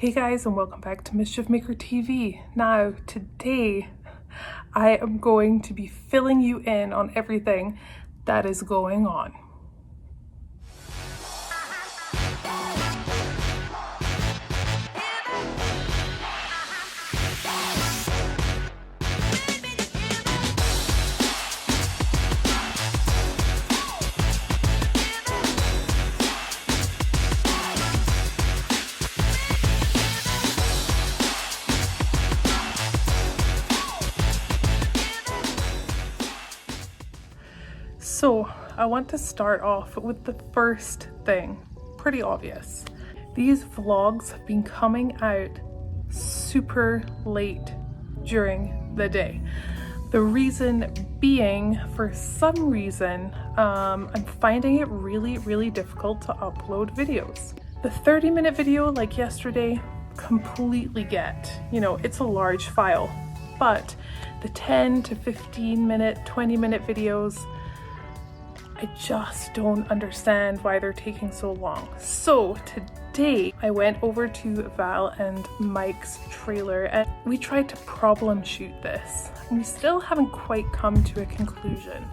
Hey guys, and welcome back to Mischief Maker TV. Now, today I am going to be filling you in on everything that is going on. So I want to start off with the first thing, pretty obvious. These vlogs have been coming out super late during the day. The reason being, for some reason, I'm finding it really difficult to upload videos. The 30-minute video like yesterday, completely get, it's a large file, but the 10 to 15 minute, 20-minute videos, I just don't understand why they're taking so long. So today I went over to Val and Mike's trailer and we tried to problem shoot this. And we still haven't quite come to a conclusion.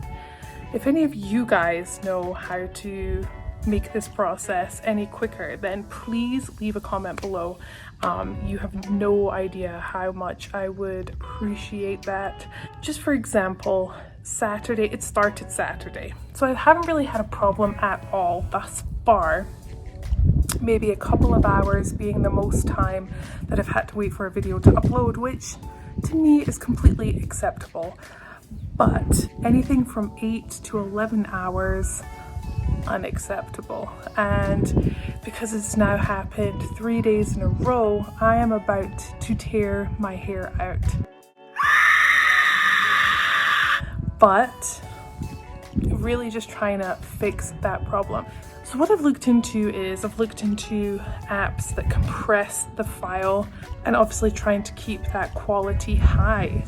If any of you guys know how to make this process any quicker, then please leave a comment below. You have no idea how much I would appreciate that. Just for example, Saturday, it started Saturday, so I haven't really had a problem at all thus far. Maybe a couple of hours being the most time that I've had to wait for a video to upload, which to me is completely acceptable. But anything from 8 to 11 hours, unacceptable. And because it's now happened 3 days in a row, I am about to tear my hair out. But really just trying to fix that problem. So what I've looked into is apps that compress the file and obviously trying to keep that quality high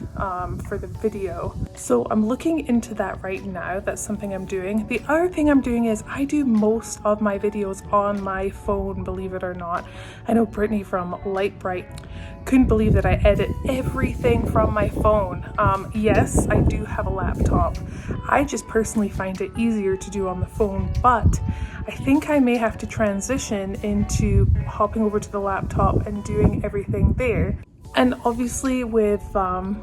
for the video. So I'm looking into that right now. That's something I'm doing. The other thing I'm doing is I do most of my videos on my phone, believe it or not. I know Brittany from Lightbright couldn't believe that I edit everything from my phone. Yes, I do have a laptop. I just personally find it easier to do on the phone, but I think I may have to transition into hopping over to the laptop and doing everything there. And obviously with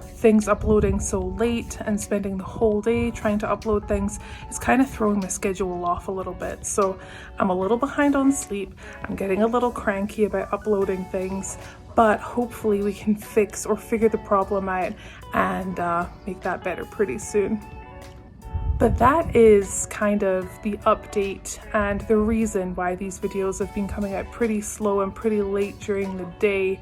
things uploading so late and spending the whole day trying to upload things, it's kind of throwing my schedule off a little bit. So I'm a little behind on sleep. I'm getting a little cranky about uploading things, but hopefully we can fix or figure the problem out and make that better pretty soon. But that is kind of the update and the reason why these videos have been coming out pretty slow and pretty late during the day.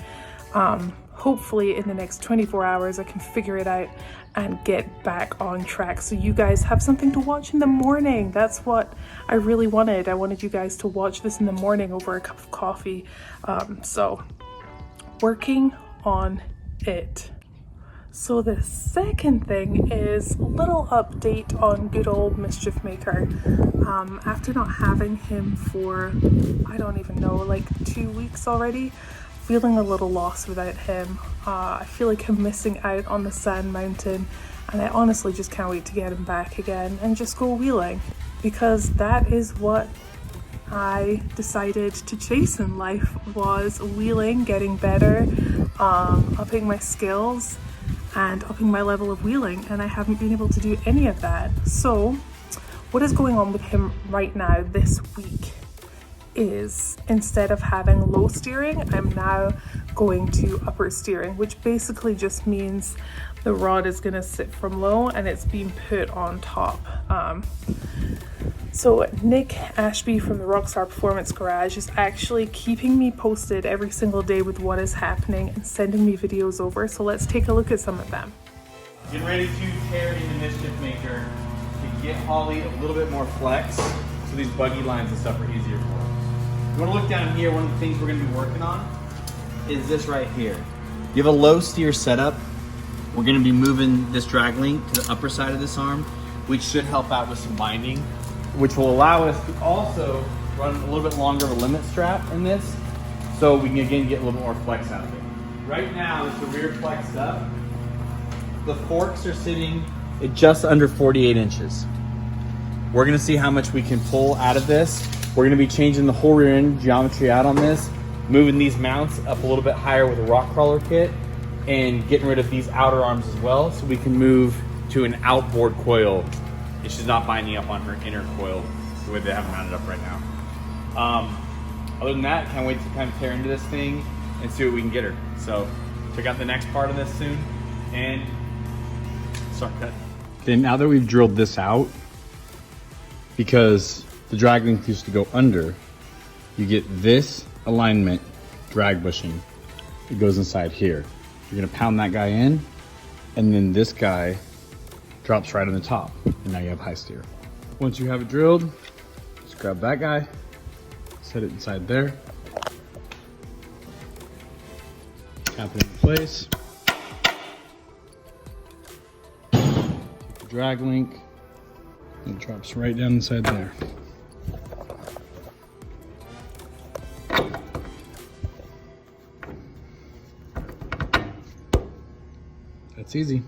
Hopefully in the next 24 hours I can figure it out and get back on track so you guys have something to watch in the morning. That's what I really wanted. I wanted you guys to watch this in the morning over a cup of coffee. So working on it. So the second thing is a little update on good old Mischief Maker. After not having him for, I don't even know, like 2 weeks already, feeling a little lost without him. I feel like I'm missing out on the sand mountain, and I honestly just can't wait to get him back again and just go wheeling, because that is what I decided to chase in life, was wheeling, getting better, upping my skills and upping my level of wheeling, and I haven't been able to do any of that. So what is going on with him right now this week is, instead of having low steering, I'm now going to upper steering, which basically just means the rod is going to sit from low and it's being put on top. So Nick Ashby from the Rockstar Performance Garage is actually keeping me posted every single day with what is happening and sending me videos over. So let's take a look at some of them. Getting ready to tear into Mischief Maker to get Holly a little bit more flex so these buggy lines and stuff are easier for her. You want to look down here, one of the things we're going to be working on is this right here. You have a low steer setup. We're going to be moving this drag link to the upper side of this arm, which should help out with some binding, which will allow us to also run a little bit longer of a limit strap in this so we can again get a little more flex out of it. Right now, with the rear flexed up, the forks are sitting at just under 48 inches. We're gonna see how much we can pull out of this. We're gonna be changing the whole rear end geometry out on this, moving these mounts up a little bit higher with a rock crawler kit, and getting rid of these outer arms as well, so we can move to an outboard coil. She's not binding up on her inner coil the way they have it mounted up right now. Other than that, can't wait to kind of tear into this thing and see what we can get her. So check out the next part of this soon and start cutting. Okay, now that we've drilled this out, because the drag link used to go under, you get this alignment drag bushing. It goes inside here. You're gonna pound that guy in, and then this guy drops right on the top, and now you have high steer. Once you have it drilled, just grab that guy, set it inside there, tap it in place, take the drag link, and it drops right down inside there. That's easy.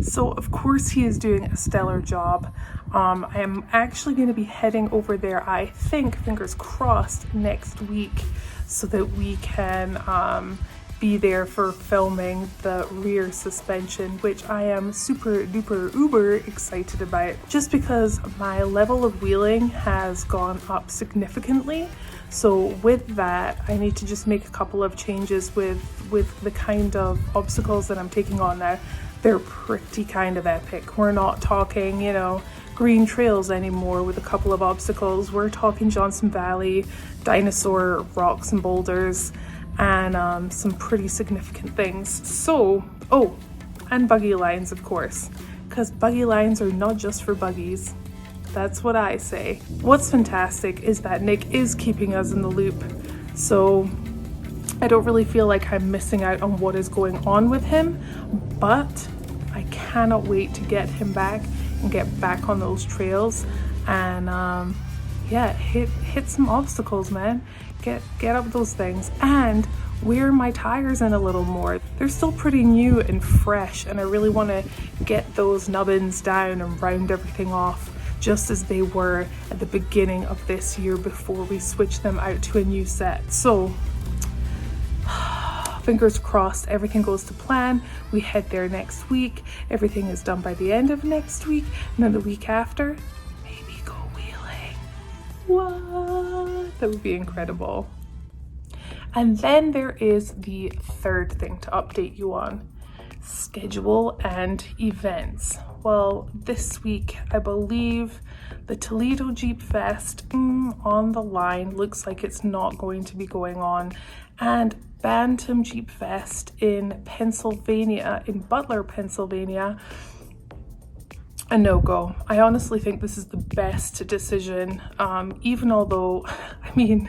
So of course he is doing a stellar job. I am actually going to be heading over there, I think, fingers crossed, next week, so that we can be there for filming the rear suspension, which I am super duper uber excited about, just because my level of wheeling has gone up significantly. So with that, I need to just make a couple of changes with the kind of obstacles that I'm taking on now. They're pretty kind of epic. We're not talking, you know, green trails anymore with a couple of obstacles. We're talking Johnson Valley, dinosaur rocks and boulders, and some pretty significant things. So, oh, and buggy lines, of course, because buggy lines are not just for buggies. That's what I say. What's fantastic is that Nick is keeping us in the loop, so I don't really feel like I'm missing out on what is going on with him, but I cannot wait to get him back and get back on those trails and yeah, hit some obstacles, man. Get up those things and wear my tires in a little more. They're still pretty new and fresh, and I really want to get those nubbins down and round everything off just as they were at the beginning of this year before we switched them out to a new set. So fingers crossed everything goes to plan. We head there next week. Everything is done by the end of next week, and then the week after, maybe go wheeling. What? That would be incredible. And then there is the third thing to update you on: schedule and events. Well, this week, I believe the Toledo Jeep Fest on the line looks like it's not going to be going on, and Bantam Jeep Fest in Pennsylvania, in Butler, Pennsylvania, a no-go. I honestly think this is the best decision, even although, I mean,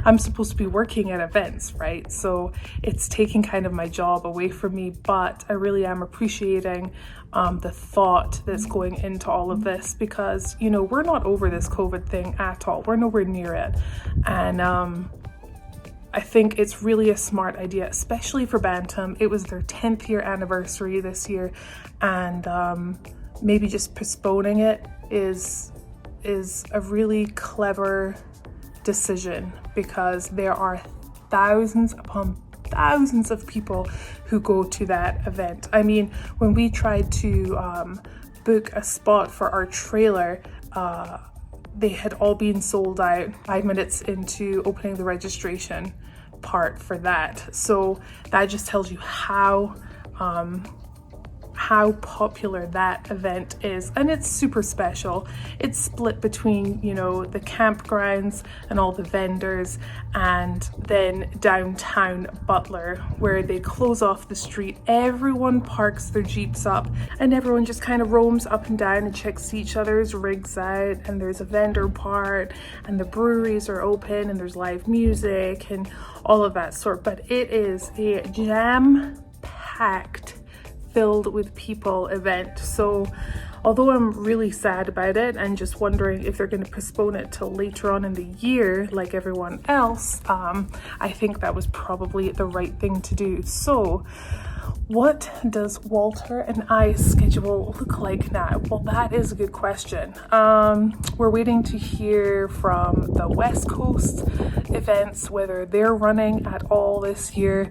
I'm supposed to be working at events, right? So it's taking kind of my job away from me, but I really am appreciating the thought that's going into all of this, because, you know, we're not over this COVID thing at all. We're nowhere near it. And I think it's really a smart idea, especially for Bantam. It was their 10th year anniversary this year, and maybe just postponing it is a really clever decision, because there are thousands upon thousands of people who go to that event. I mean, when we tried to book a spot for our trailer, they had all been sold out 5 minutes into opening the registration part for that. So that just tells you how popular that event is, and it's super special. It's split between, you know, the campgrounds and all the vendors, and then downtown Butler, where they close off the street. Everyone parks their Jeeps up, and everyone just kind of roams up and down and checks each other's rigs out, and there's a vendor part, and the breweries are open, and there's live music and all of that sort. But it is a jam-packed, filled with people event. So although I'm really sad about it and just wondering if they're going to postpone it till later on in the year like everyone else, I think that was probably the right thing to do. So what does Walter and I's schedule look like now? Well, that is a good question. We're waiting to hear from the West Coast events, whether they're running at all this year.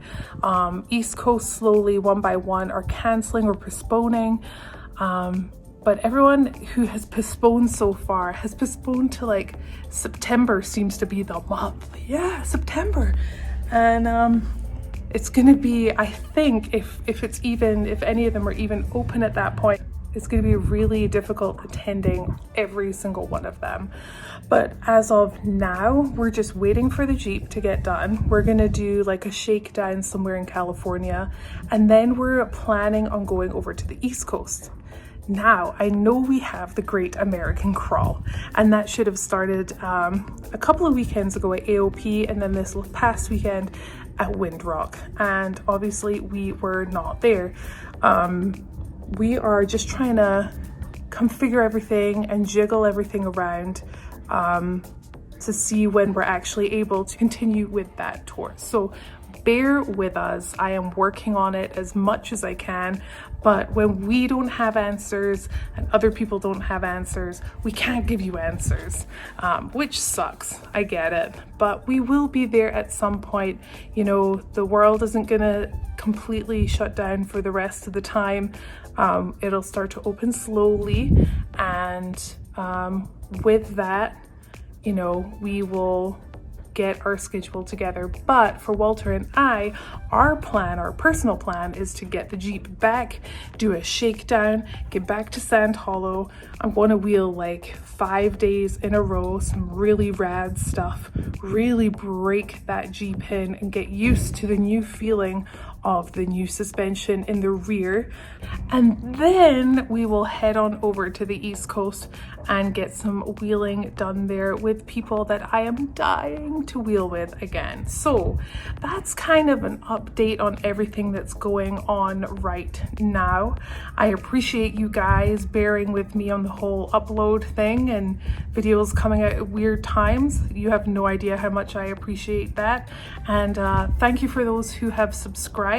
East Coast slowly, one by one, are canceling or postponing. But everyone who has postponed so far has postponed to like September seems to be the month. Yeah, September. And it's gonna be, I think, if any of them are even open at that point, it's gonna be really difficult attending every single one of them. But as of now, we're just waiting for the Jeep to get done. We're gonna do like a shakedown somewhere in California, and then we're planning on going over to the East Coast. Now, I know we have the Great American Crawl, and that should have started a couple of weekends ago at AOP, and then this past weekend at Windrock, and obviously we were not there. We are just trying to configure everything and jiggle everything around to see when we're actually able to continue with that tour. So bear with us. I am working on it as much as I can, but when we don't have answers and other people don't have answers, we can't give you answers, which sucks. I get it, but we will be there at some point. You know, the world isn't gonna completely shut down for the rest of the time. It'll start to open slowly, and with that, you know, we will get our schedule together. But for Walter and I, our personal plan is to get the Jeep back, do a shakedown, get back to Sand Hollow. I'm going to wheel like 5 days in a row, some really rad stuff, really break that Jeep in and get used to the new feeling of the new suspension in the rear. And then we will head on over to the East Coast and get some wheeling done there with people that I am dying to wheel with again. So that's kind of an update on everything that's going on right now. I appreciate you guys bearing with me on the whole upload thing and videos coming out at weird times. You have no idea how much I appreciate that. And thank you for those who have subscribed.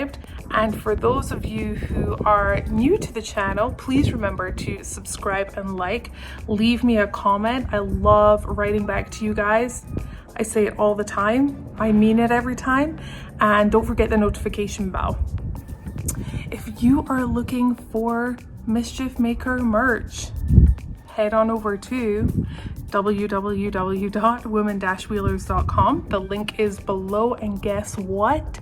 And for those of you who are new to the channel, please remember to subscribe and like. Leave me a comment. I love writing back to you guys. I say it all the time. I mean it every time. And don't forget the notification bell. If you are looking for Mischief Maker merch, head on over to www.women-wheelers.com. The link is below, and guess what?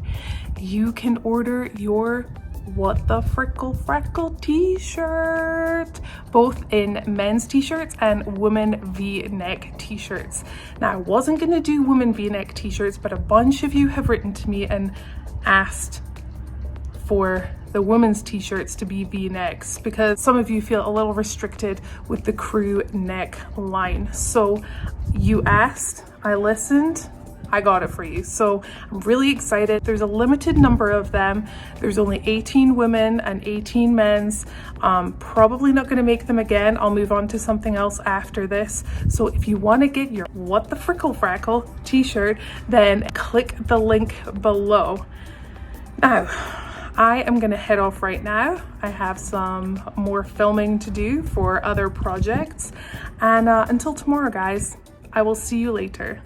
You can order your What the Frickle Frackle t-shirt, both in men's t-shirts and women v-neck t-shirts. Now, I wasn't gonna do women v-neck t-shirts, but a bunch of you have written to me and asked for the women's t-shirts to be v-necks because some of you feel a little restricted with the crew neck line. So you asked, I listened, I got it for you. So I'm really excited. There's a limited number of them. There's only 18 women and 18 men's. Probably not gonna make them again. I'll move on to something else after this. So if you wanna get your What the Frickle Frackle t-shirt, then click the link below. Now, I am gonna head off right now. I have some more filming to do for other projects. And until tomorrow, guys, I will see you later.